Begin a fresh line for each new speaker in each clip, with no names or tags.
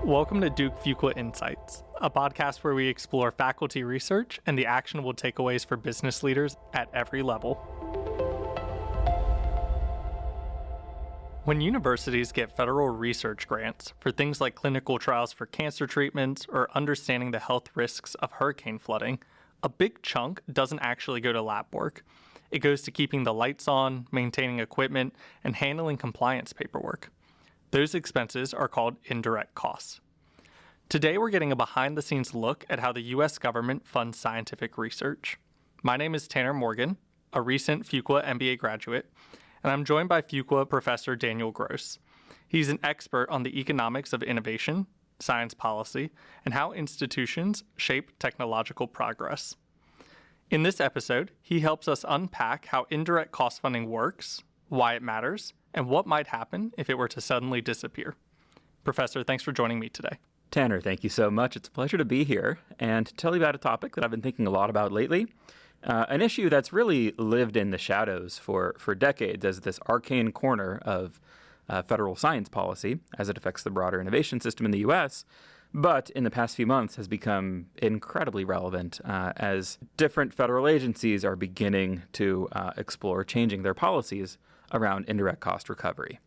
Welcome to Duke Fuqua Insights, a podcast where we explore faculty research and the actionable takeaways for business leaders at every level. When universities get federal research grants for things like clinical trials for cancer treatments or understanding the health risks of hurricane flooding, a big chunk doesn't actually go to lab work. It goes to keeping the lights on, maintaining equipment, and handling compliance paperwork. Those expenses are called indirect costs. Today, we're getting a behind-the-scenes look at how the U.S. government funds scientific research. My name is Tanner Morgan, a recent Fuqua MBA graduate, and I'm joined by Fuqua Professor Daniel Gross. He's an expert on the economics of innovation, science policy, and how institutions shape technological progress. In this episode, he helps us unpack how indirect cost funding works, why it matters, and what might happen if it were to suddenly disappear. Professor, thanks for joining me today.
Tanner, thank you so much. It's a pleasure to be here and to tell you about a topic that I've been thinking a lot about lately, an issue that's really lived in the shadows for decades as this arcane corner of federal science policy as it affects the broader innovation system in the U.S., but in the past few months has become incredibly relevant as different federal agencies are beginning to explore changing their policies around indirect cost recovery.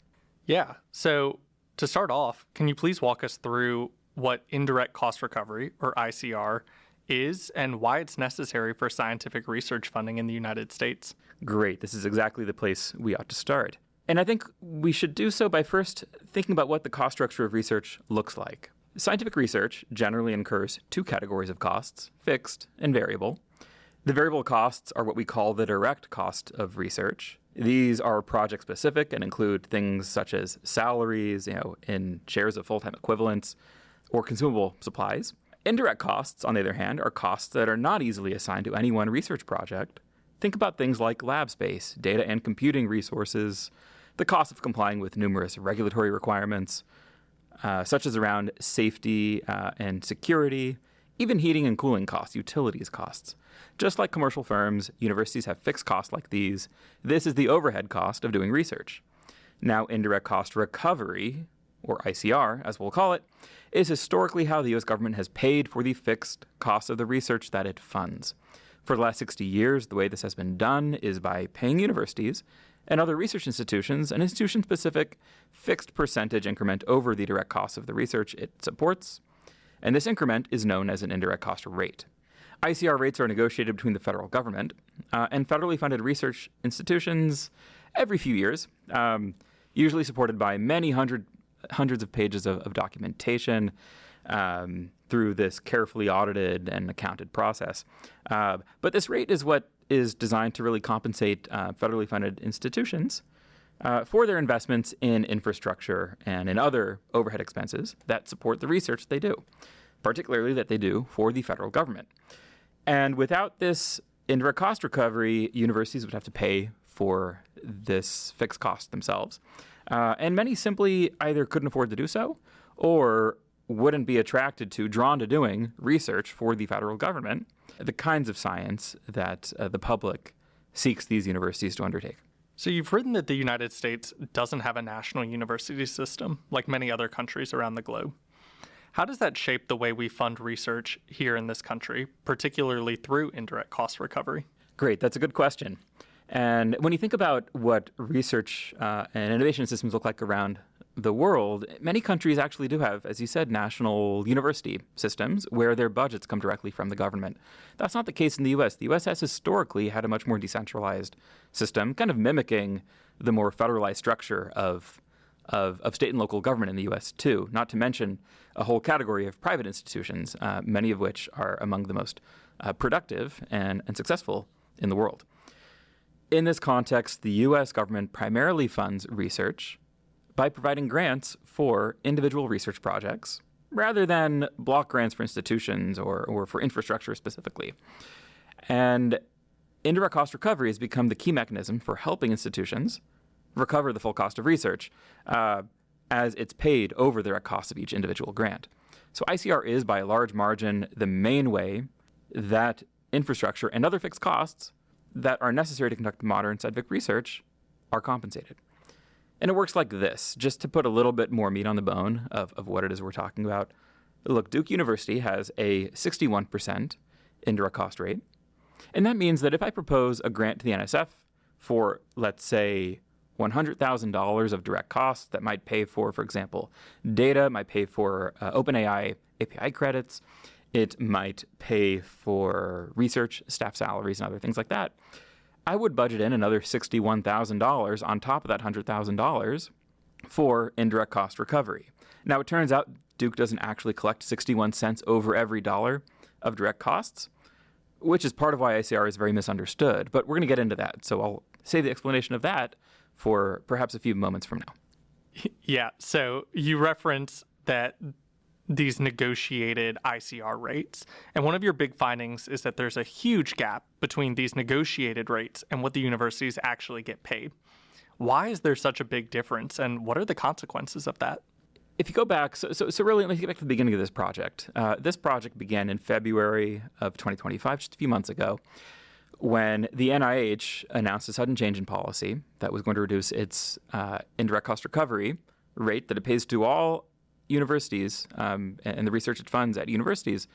Yeah. So to start off, can you please walk us through what indirect cost recovery, or ICR, is and why it's necessary for scientific research funding in the United States?
Great. This is exactly the place we ought to start. And I think we should do so by first thinking about what the cost structure of research looks like. Scientific research generally incurs two categories of costs, fixed and variable. The variable costs are what we call the direct cost of research. These are project-specific and include things such as salaries, in shares of full-time equivalents, or consumable supplies. Indirect costs, on the other hand, are costs that are not easily assigned to any one research project. Think about things like lab space, data and computing resources, the cost of complying with numerous regulatory requirements, such as around safety and security, even heating and cooling costs, utilities costs. Just like commercial firms, universities have fixed costs like these. This is the overhead cost of doing research. Now, indirect cost recovery, or ICR, as we'll call it, is historically how the U.S. government has paid for the fixed costs of the research that it funds. For the last 60 years, the way this has been done is by paying universities and other research institutions an institution-specific fixed percentage increment over the direct costs of the research it supports, and this increment is known as an indirect cost rate. ICR rates are negotiated between the federal government and federally funded research institutions every few years, usually supported by many hundreds of pages of documentation through this carefully audited and accounted process. But this rate is what is designed to really compensate federally funded institutions for their investments in infrastructure and in other overhead expenses that support the research they do, particularly that they do for the federal government. And without this indirect cost recovery, universities would have to pay for this fixed cost themselves. And many simply either couldn't afford to do so or wouldn't be drawn to doing research for the federal government, the kinds of science that the public seeks these universities to undertake.
So you've written that the United States doesn't have a national university system like many other countries around the globe. How does that shape the way we fund research here in this country, particularly through indirect cost recovery?
Great, that's a good question. And when you think about what research and innovation systems look like around the world, many countries actually do have, as you said, national university systems where their budgets come directly from the government. That's not the case in the U.S. The U.S. has historically had a much more decentralized system, kind of mimicking the more federalized structure of state and local government in the U.S. too, not to mention a whole category of private institutions, many of which are among the most productive and successful in the world. In this context, the U.S. government primarily funds research by providing grants for individual research projects rather than block grants for institutions or for infrastructure specifically. And indirect cost recovery has become the key mechanism for helping institutions recover the full cost of research as it's paid over the direct cost of each individual grant. So ICR is, by a large margin, the main way that infrastructure and other fixed costs that are necessary to conduct modern scientific research are compensated. And it works like this, just to put a little bit more meat on the bone of what it is we're talking about. Look, Duke University has a 61% indirect cost rate. And that means that if I propose a grant to the NSF for, let's say, $100,000 of direct costs that might pay for example, data, might pay for OpenAI API credits, it might pay for research, staff salaries, and other things like that, I would budget in another $61,000 on top of that $100,000 for indirect cost recovery. Now, it turns out Duke doesn't actually collect 61 cents over every dollar of direct costs, which is part of why ICR is very misunderstood. But we're going to get into that, so I'll save the explanation of that for perhaps a few moments from now.
Yeah, so you reference that these negotiated ICR rates. And one of your big findings is that there's a huge gap between these negotiated rates and what the universities actually get paid. Why is there such a big difference, and what are the consequences of that?
If you go back, so really, let's get back to the beginning of this project. This project began in February of 2025, just a few months ago, when the NIH announced a sudden change in policy that was going to reduce its indirect cost recovery rate that it pays to all universities and the research it funds at universities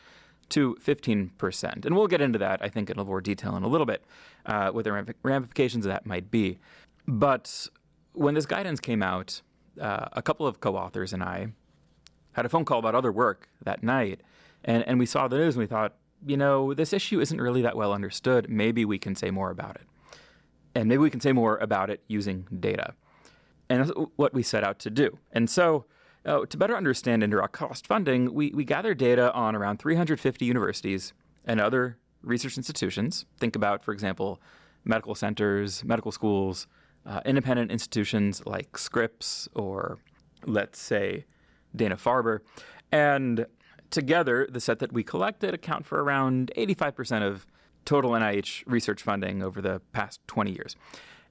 to 15%. And we'll get into that, I think, in a little more detail in a little bit, what the ramifications of that might be. But when this guidance came out, a couple of co-authors and I had a phone call about other work that night, and we saw the news and we thought, this issue isn't really that well understood. Maybe we can say more about it. And maybe we can say more about it using data. And that's what we set out to do. And so to better understand indirect cost funding, we gathered data on around 350 universities and other research institutions. Think about, for example, medical centers, medical schools, independent institutions like Scripps or, let's say, Dana-Farber. And together, the set that we collected account for around 85% of total NIH research funding over the past 20 years.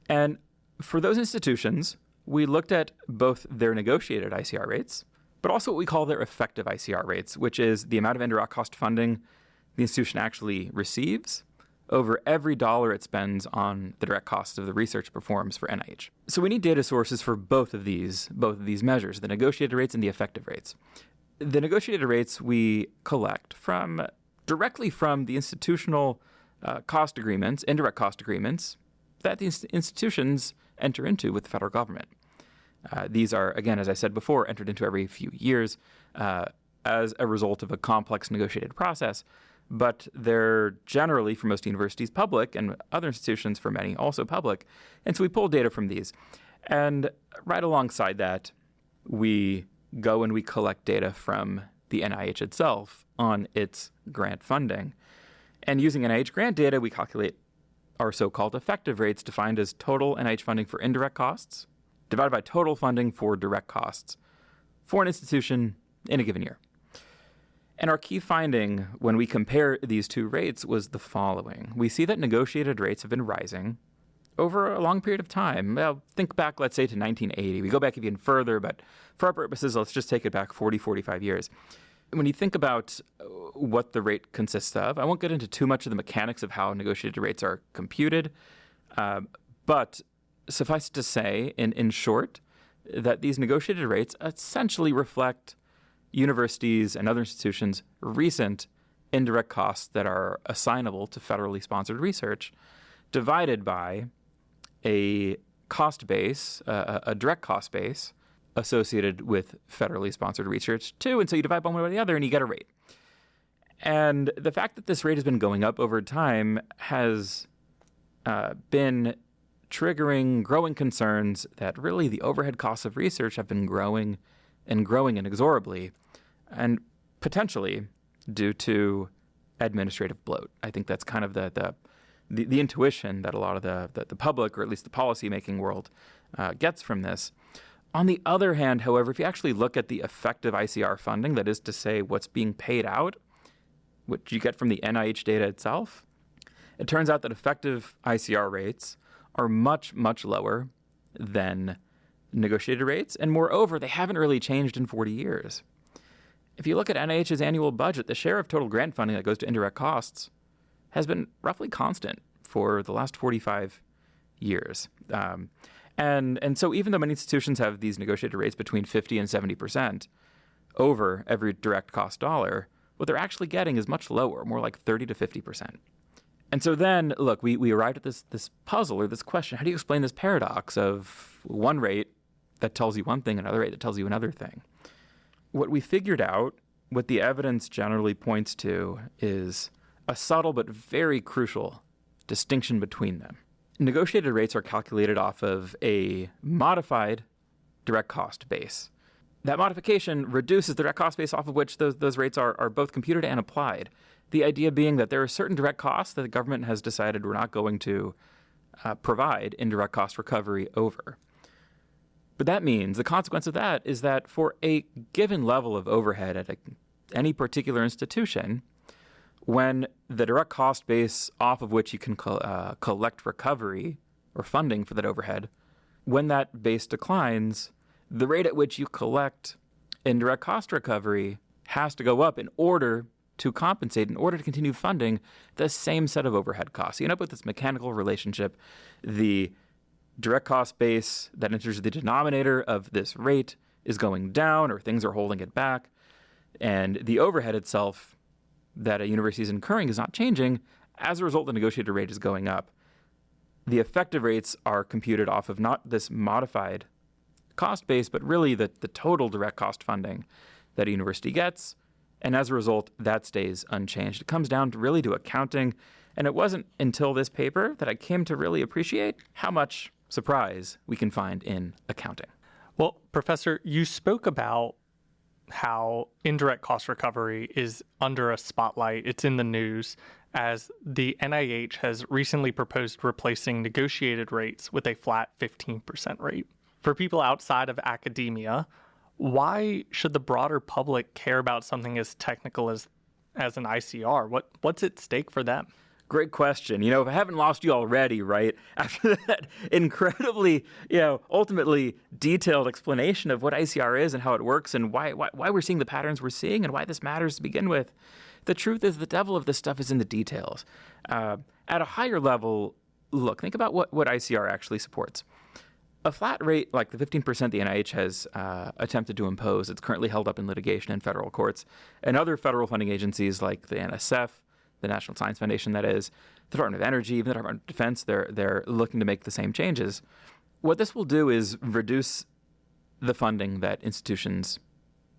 And for those institutions, we looked at both their negotiated ICR rates, but also what we call their effective ICR rates, which is the amount of indirect cost funding the institution actually receives over every dollar it spends on the direct cost of the research it performs for NIH. So we need data sources for both of these measures, the negotiated rates and the effective rates. The negotiated rates we collect directly from the institutional cost agreements, indirect cost agreements, that the institutions enter into with the federal government. These are, again, as I said before, entered into every few years as a result of a complex negotiated process, but they're generally, for most universities, public, and other institutions, for many, also public. And so we pull data from these. And right alongside that, we go and we collect data from the NIH itself on its grant funding. And using NIH grant data, we calculate our so-called effective rates, defined as total NIH funding for indirect costs divided by total funding for direct costs for an institution in a given year. And our key finding when we compare these two rates was the following. We see that negotiated rates have been rising over a long period of time. Well, think back, let's say, to 1980. We go back even further, but for our purposes, let's just take it back 40, 45 years. When you think about what the rate consists of, I won't get into too much of the mechanics of how negotiated rates are computed, but suffice it to say, in short, that these negotiated rates essentially reflect universities and other institutions' recent indirect costs that are assignable to federally sponsored research, divided by a cost base, a direct cost base associated with federally sponsored research too. And so you divide one way by the other and you get a rate. And the fact that this rate has been going up over time has been triggering growing concerns that really the overhead costs of research have been growing inexorably, and potentially due to administrative bloat. I think that's kind of the intuition that a lot of the public, or at least the policymaking world, gets from this. On the other hand, however, if you actually look at the effective ICR funding, that is to say what's being paid out, which you get from the NIH data itself, it turns out that effective ICR rates are much, much lower than negotiated rates, and moreover, they haven't really changed in 40 years. If you look at NIH's annual budget, the share of total grant funding that goes to indirect costs has been roughly constant for the last 45 years. And so even though many institutions have these negotiated rates between 50 and 70% over every direct cost dollar, what they're actually getting is much lower, more like 30 to 50%. And so then, look, we arrived at this puzzle or this question. How do you explain this paradox of one rate that tells you one thing, another rate that tells you another thing? What we figured out, what the evidence generally points to, is a subtle but very crucial distinction between them. Negotiated rates are calculated off of a modified direct cost base. That modification reduces the direct cost base off of which those rates are both computed and applied. The idea being that there are certain direct costs that the government has decided we're not going to provide indirect cost recovery over. But that means the consequence of that is that for a given level of overhead at any particular institution, when the direct cost base off of which you can collect recovery or funding for that overhead, when that base declines, the rate at which you collect indirect cost recovery has to go up in order to compensate, in order to continue funding the same set of overhead costs. You end up with this mechanical relationship. The direct cost base that enters the denominator of this rate is going down, or things are holding it back, and the overhead itself that a university is incurring is not changing. As a result, the negotiated rate is going up. The effective rates are computed off of not this modified cost base, but really the total direct cost funding that a university gets. And as a result, that stays unchanged. It comes down to really to accounting. And it wasn't until this paper that I came to really appreciate how much surprise we can find in accounting.
Well, Professor, you spoke about how indirect cost recovery is under a spotlight. It's in the news as the NIH has recently proposed replacing negotiated rates with a flat 15% rate. For people outside of academia, why should the broader public care about something as technical as an ICR? What's at stake for them?
Great question. If I haven't lost you already, right, after that incredibly, ultimately detailed explanation of what ICR is and how it works and why we're seeing the patterns we're seeing and why this matters to begin with, the truth is the devil of this stuff is in the details. At a higher level, look, think about what ICR actually supports. A flat rate like the 15% the NIH has attempted to impose, it's currently held up in litigation in federal courts, and other federal funding agencies like the NSF, the National Science Foundation, that is, the Department of Energy, even the Department of Defense, they're looking to make the same changes. What this will do is reduce the funding that institutions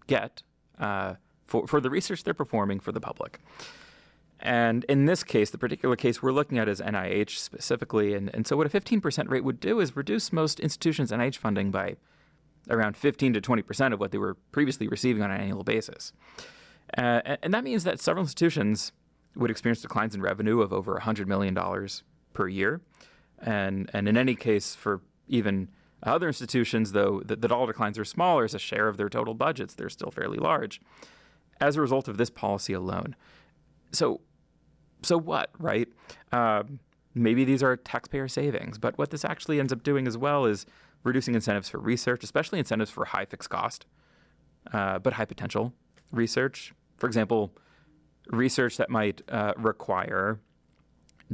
get for the research they're performing for the public. And in this case, the particular case we're looking at is NIH specifically. And so what a 15% rate would do is reduce most institutions' NIH funding by around 15 to 20% of what they were previously receiving on an annual basis. And that means that several institutions would experience declines in revenue of over $100 million per year. And in any case, for even other institutions, though, the dollar declines are smaller as a share of their total budgets. They're still fairly large as a result of this policy alone. So what, right? Maybe these are taxpayer savings, but what this actually ends up doing as well is reducing incentives for research, especially incentives for high fixed cost, but high potential research. For example, research that might require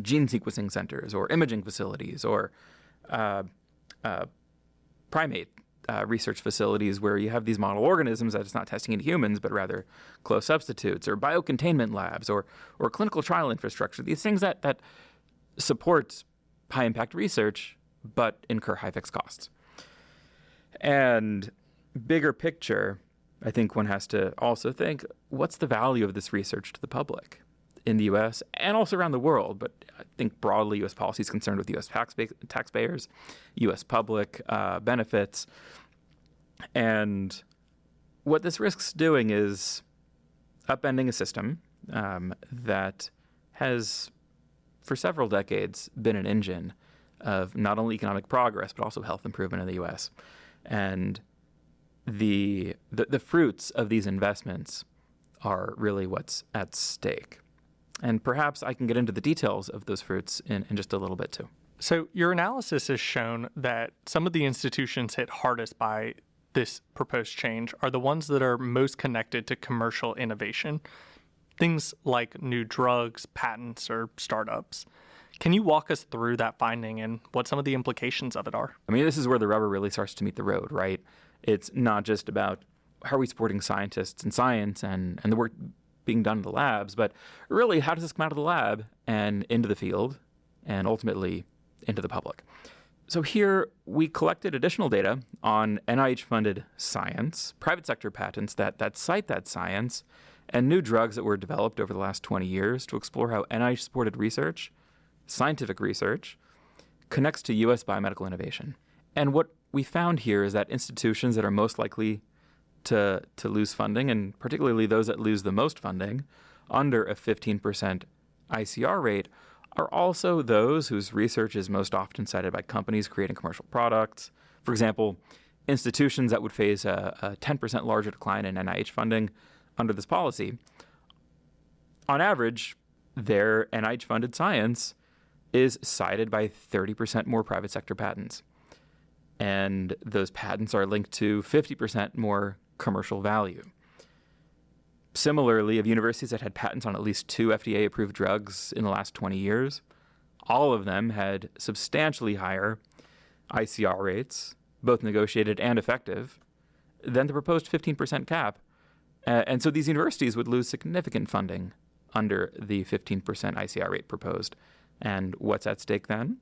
gene sequencing centers or imaging facilities or primate research facilities where you have these model organisms that it's not testing in humans, but rather close substitutes, or biocontainment labs, or clinical trial infrastructure, these things that support high-impact research but incur high fixed costs. And bigger picture, I think one has to also think, what's the value of this research to the public in the U.S. and also around the world? But I think broadly U.S. policy is concerned with U.S. taxpayers, U.S. public benefits. And what this risks doing is upending a system that has, for several decades, been an engine of not only economic progress, but also health improvement in the U.S. And the fruits of these investments are really what's at stake. And perhaps I can get into the details of those fruits in just a little bit too.
So your analysis has shown that some of the institutions hit hardest by this proposed change are the ones that are most connected to commercial innovation, things like new drugs, patents, or startups. Can you walk us through that finding and what some of the implications of it are?
I mean, this is where the rubber really starts to meet the road, right? It's not just about how are we supporting scientists and science and the work being done in the labs, but really how does this come out of the lab and into the field and ultimately into the public? So here we collected additional data on NIH-funded science, private sector patents that cite that science, and new drugs that were developed over the last 20 years to explore how NIH-supported research, scientific research, connects to U.S. biomedical innovation. And what we found here is that institutions that are most likely to lose funding, and particularly those that lose the most funding, under a 15% ICR rate, are also those whose research is most often cited by companies creating commercial products. For example, institutions that would face a 10% larger decline in NIH funding under this policy. On average, their NIH-funded science is cited by 30% more private sector patents. And those patents are linked to 50% more commercial value. Similarly, of universities that had patents on at least 2 FDA-approved drugs in the last 20 years, all of them had substantially higher ICR rates, both negotiated and effective, than the proposed 15% cap. And so these universities would lose significant funding under the 15% ICR rate proposed. And what's at stake then?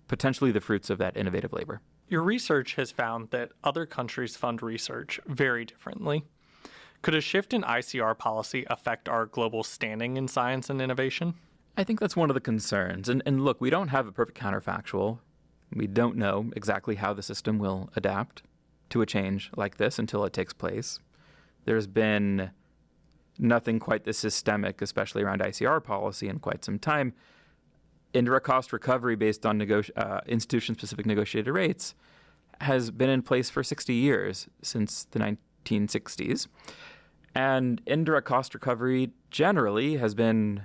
Potentially the fruits of that innovative labor.
Your research has found that other countries fund research very differently. Could a shift in ICR policy affect our global standing in science and innovation?
I think that's one of the concerns. And look, we don't have a perfect counterfactual. We don't know exactly how the system will adapt to a change like this until it takes place. There's been nothing quite this systemic, especially around ICR policy, in quite some time. Indirect cost recovery based on institution-specific negotiated rates has been in place for 60 years, since the 1960s. And indirect cost recovery generally has been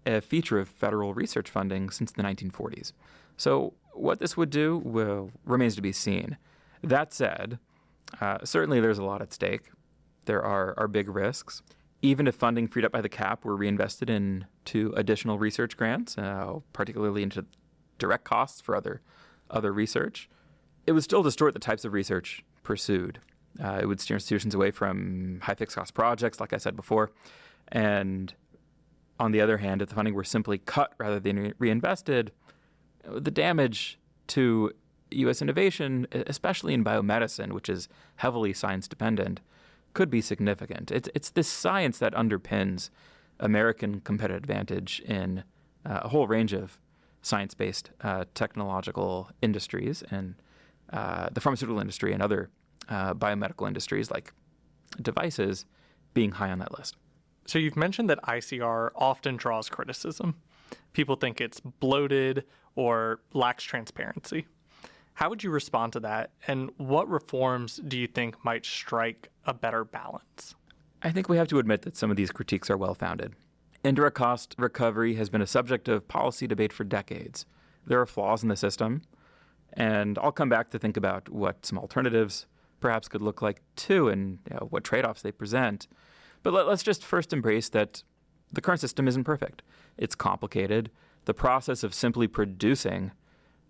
a feature of federal research funding since the 1940s. So what this would do remains to be seen. That said, certainly there's a lot at stake. There are big risks. Even if funding freed up by the cap were reinvested into additional research grants, particularly into direct costs for other research, it would still distort the types of research pursued. It would steer institutions away from high fixed cost projects, like I said before. And on the other hand, if the funding were simply cut rather than reinvested, the damage to U.S. innovation, especially in biomedicine, which is heavily science dependent, could be significant. It's this science that underpins American competitive advantage in a whole range of science-based technological industries, and the pharmaceutical industry and other biomedical industries like devices being high on that list.
So you've mentioned that ICR often draws criticism. People think it's bloated or lacks transparency. How would you respond to that? And what reforms do you think might strike a better balance?
I think we have to admit that some of these critiques are well-founded. Indirect cost recovery has been a subject of policy debate for decades. There are flaws in the system, and I'll come back to think about what some alternatives perhaps could look like too, and what trade-offs they present. But let's just first embrace that the current system isn't perfect. It's complicated. The process of simply producing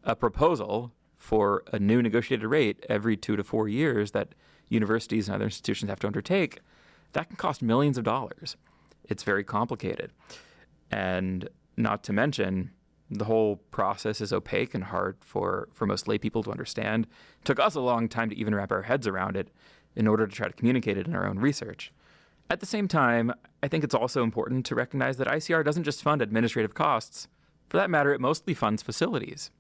a proposal for a new negotiated rate every 2 to 4 years that universities and other institutions have to undertake, that can cost millions of dollars. It's very complicated. And not to mention, the whole process is opaque and hard for most lay people to understand. It took us a long time to even wrap our heads around it in order to try to communicate it in our own research. At the same time, I think it's also important to recognize that ICR doesn't just fund administrative costs. For that matter, it mostly funds facilities.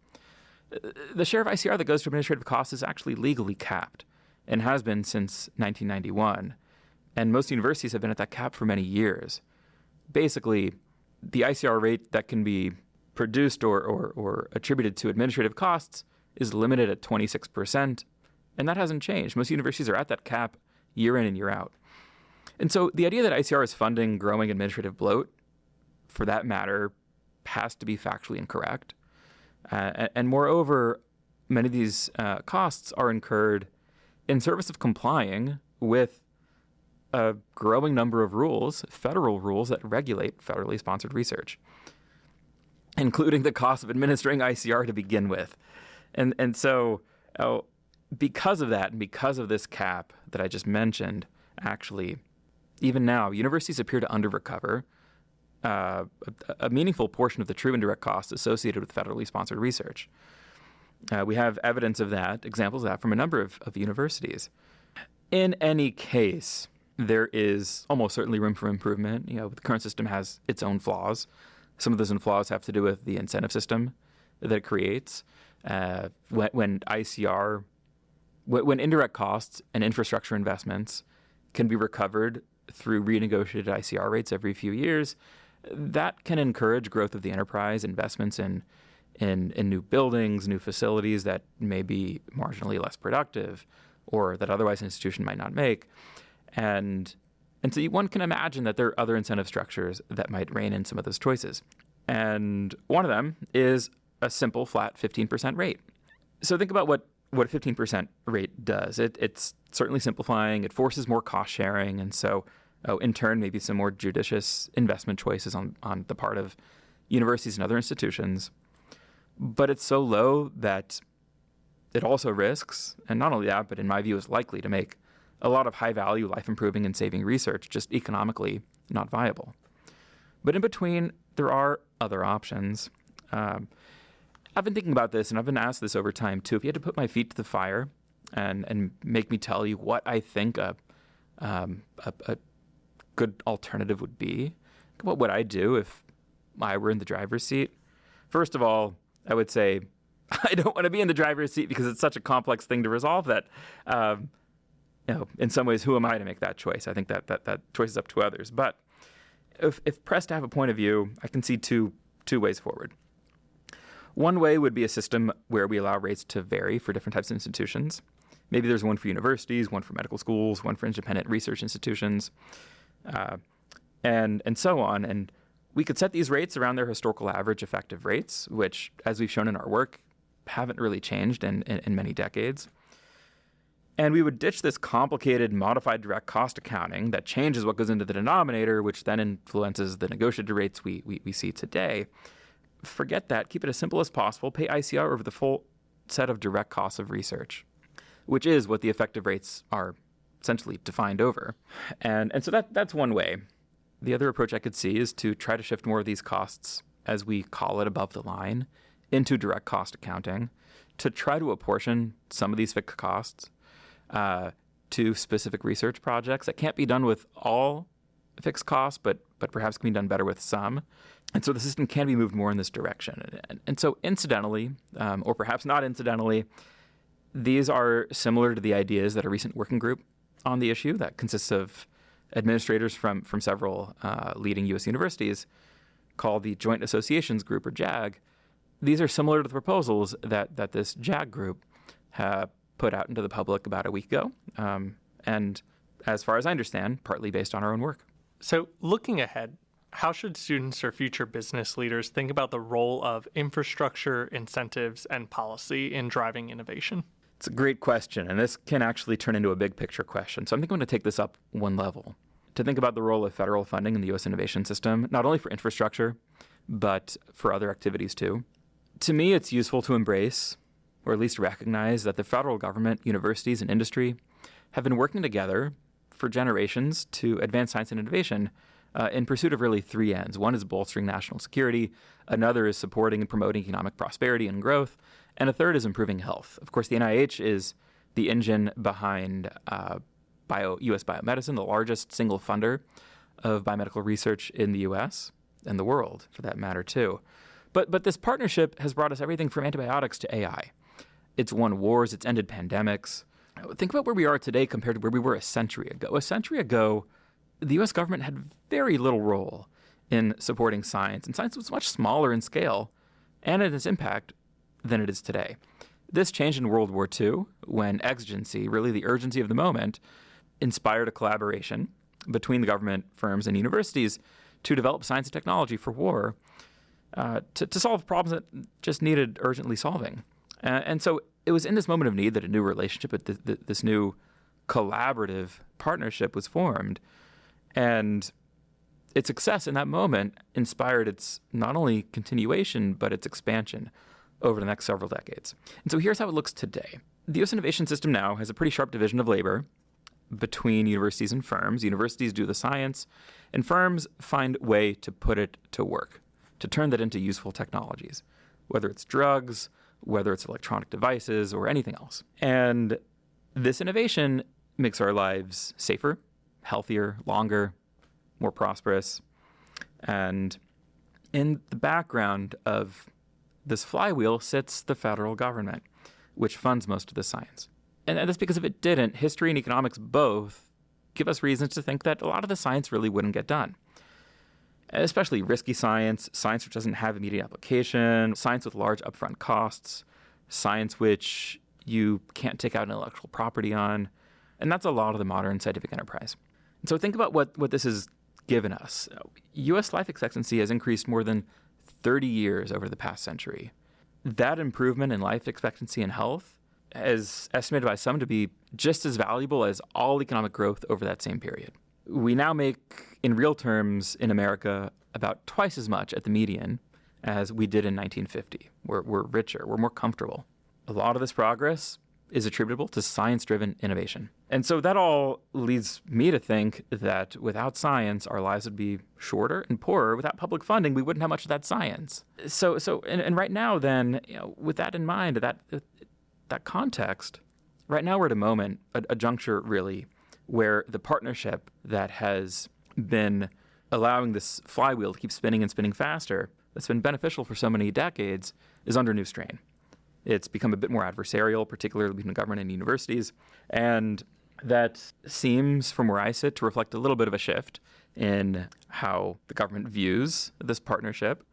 The share of ICR that goes to administrative costs is actually legally capped and has been since 1991. And most universities have been at that cap for many years. Basically, the ICR rate that can be produced or attributed to administrative costs is limited at 26%, and that hasn't changed. Most universities are at that cap year in and year out. And so the idea that ICR is funding growing administrative bloat, for that matter, has to be factually incorrect. And moreover, many of these costs are incurred in service of complying with a growing number of rules, federal rules that regulate federally sponsored research. including the cost of administering ICR to begin with. And so because of that and because of this cap that I just mentioned, actually, even now, universities appear to under-recover a meaningful portion of the true indirect costs associated with federally sponsored research. We have evidence of that, examples of that from a number of universities. In any case, there is almost certainly room for improvement. The current system has its own flaws. Some of those flaws have to do with the incentive system that it creates. When indirect costs and infrastructure investments can be recovered through renegotiated ICR rates every few years, that can encourage growth of the enterprise, investments in new buildings, new facilities that may be marginally less productive or that otherwise an institution might not make. And so one can imagine that there are other incentive structures that might rein in some of those choices. And one of them is a simple, flat 15% rate. So think about what a 15% rate does. It's certainly simplifying. It forces more cost sharing. And so, in turn, maybe some more judicious investment choices on the part of universities and other institutions. But it's so low that it also risks, and not only that, but in my view is likely to make a lot of high-value, life-improving and saving research just economically not viable. But in between, there are other options. I've been thinking about this, and I've been asked this over time, too. If you had to put my feet to the fire and make me tell you what I think a good alternative would be, what would I do if I were in the driver's seat? First of all, I would say I don't want to be in the driver's seat because it's such a complex thing to resolve that, in some ways, who am I to make that choice? I think that choice is up to others. But if pressed to have a point of view, I can see two ways forward. One way would be a system where we allow rates to vary for different types of institutions. Maybe there's one for universities, one for medical schools, one for independent research institutions, and so on. And we could set these rates around their historical average effective rates, which, as we've shown in our work, haven't really changed in many decades. And we would ditch this complicated modified direct cost accounting that changes what goes into the denominator, which then influences the negotiated rates we see today. Forget that. Keep it as simple as possible. Pay ICR over the full set of direct costs of research, which is what the effective rates are essentially defined over. And so that's one way. The other approach I could see is to try to shift more of these costs, as we call it above the line, into direct cost accounting, to try to apportion some of these fixed costs to specific research projects that can't be done with all fixed costs, but perhaps can be done better with some. And so the system can be moved more in this direction. And so incidentally, or perhaps not incidentally, these are similar to the ideas that a recent working group on the issue that consists of administrators from several leading U.S. universities called the Joint Associations Group, or JAG. These are similar to the proposals that this JAG group put out into the public about a week ago. And as far as I understand, partly based on our own work.
So looking ahead, how should students or future business leaders think about the role of infrastructure, incentives, and policy in driving innovation?
It's a great question, and this can actually turn into a big picture question. So I think I'm going to take this up one level to think about the role of federal funding in the U.S. innovation system, not only for infrastructure, but for other activities too. To me, it's useful to embrace, or at least recognize, that the federal government, universities, and industry have been working together for generations to advance science and innovation in pursuit of really three ends. One is bolstering national security, another is supporting and promoting economic prosperity and growth, and a third is improving health. Of course, the NIH is the engine behind U.S. biomedicine, the largest single funder of biomedical research in the U.S. and the world, for that matter, too. But this partnership has brought us everything from antibiotics to AI. It's won wars, it's ended pandemics. Think about where we are today compared to where we were a century ago. A century ago, the U.S. government had very little role in supporting science, and science was much smaller in scale and in its impact than it is today. This changed in World War II when exigency, really the urgency of the moment, inspired a collaboration between the government firms and universities to develop science and technology for war to solve problems that just needed urgently solving. And so it was in this moment of need that a new relationship, this new collaborative partnership was formed. And its success in that moment inspired its not only continuation, but its expansion over the next several decades. And so here's how it looks today. The U.S. innovation system now has a pretty sharp division of labor between universities and firms. Universities do the science, and firms find a way to put it to work, to turn that into useful technologies, whether it's drugs, whether it's electronic devices, or anything else. And this innovation makes our lives safer, healthier, longer, more prosperous. And in the background of this flywheel sits the federal government, which funds most of the science. And that's because if it didn't, history and economics both give us reasons to think that a lot of the science really wouldn't get done. Especially risky science, science which doesn't have immediate application, science with large upfront costs, science which you can't take out intellectual property on. And that's a lot of the modern scientific enterprise. And so think about what this has given us. U.S. life expectancy has increased more than 30 years over the past century. That improvement in life expectancy and health is estimated by some to be just as valuable as all economic growth over that same period. We now make, in real terms, in America, about twice as much at the median as we did in 1950. We're richer, we're more comfortable. A lot of this progress is attributable to science-driven innovation. And so that all leads me to think that without science, our lives would be shorter and poorer. Without public funding, we wouldn't have much of that science. So right now, then, with that in mind, that context, right now we're at a moment, a juncture really, where the partnership that has been allowing this flywheel to keep spinning and spinning faster, that's been beneficial for so many decades, is under new strain. It's become a bit more adversarial, particularly between government and universities. And that seems, from where I sit, to reflect a little bit of a shift in how the government views this partnership.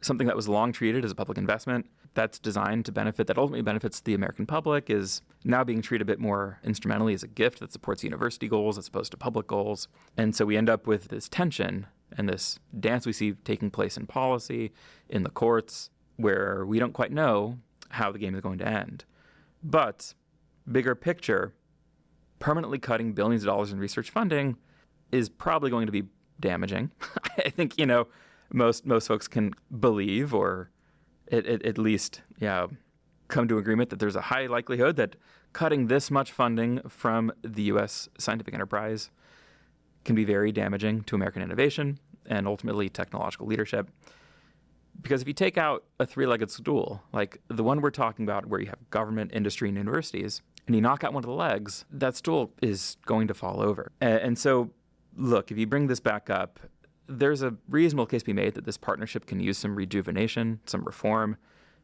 Something that was long treated as a public investment that's designed to benefit, that ultimately benefits the American public, is now being treated a bit more instrumentally as a gift that supports university goals as opposed to public goals. And so we end up with this tension and this dance we see taking place in policy, in the courts, where we don't quite know how the game is going to end. But bigger picture, permanently cutting billions of dollars in research funding is probably going to be damaging. I think, most folks can believe, or at least come to agreement that there's a high likelihood that cutting this much funding from the U.S. scientific enterprise can be very damaging to American innovation and ultimately technological leadership. Because if you take out a three-legged stool, like the one we're talking about where you have government, industry, and universities, and you knock out one of the legs, that stool is going to fall over. And so, look, if you bring this back up, there's a reasonable case to be made that this partnership can use some rejuvenation, some reform.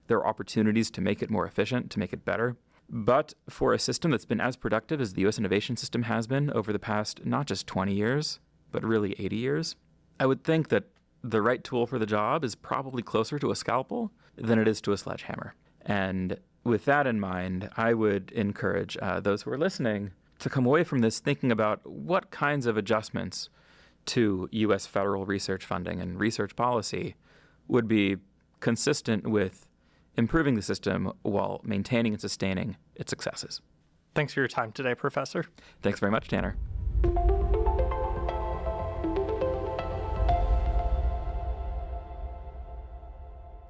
There are opportunities to make it more efficient, to make it better. But for a system that's been as productive as the U.S. innovation system has been over the past not just 20 years, but really 80 years, I would think that the right tool for the job is probably closer to a scalpel than it is to a sledgehammer. And with that in mind, I would encourage those who are listening to come away from this thinking about what kinds of adjustments to U.S. federal research funding and research policy would be consistent with improving the system while maintaining and sustaining its successes.
Thanks for your time today, Professor.
Thanks very much, Tanner.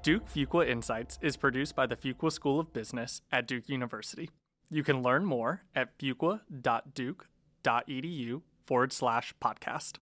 Duke Fuqua Insights is produced by the Fuqua School of Business at Duke University. You can learn more at fuqua.duke.edu/podcast.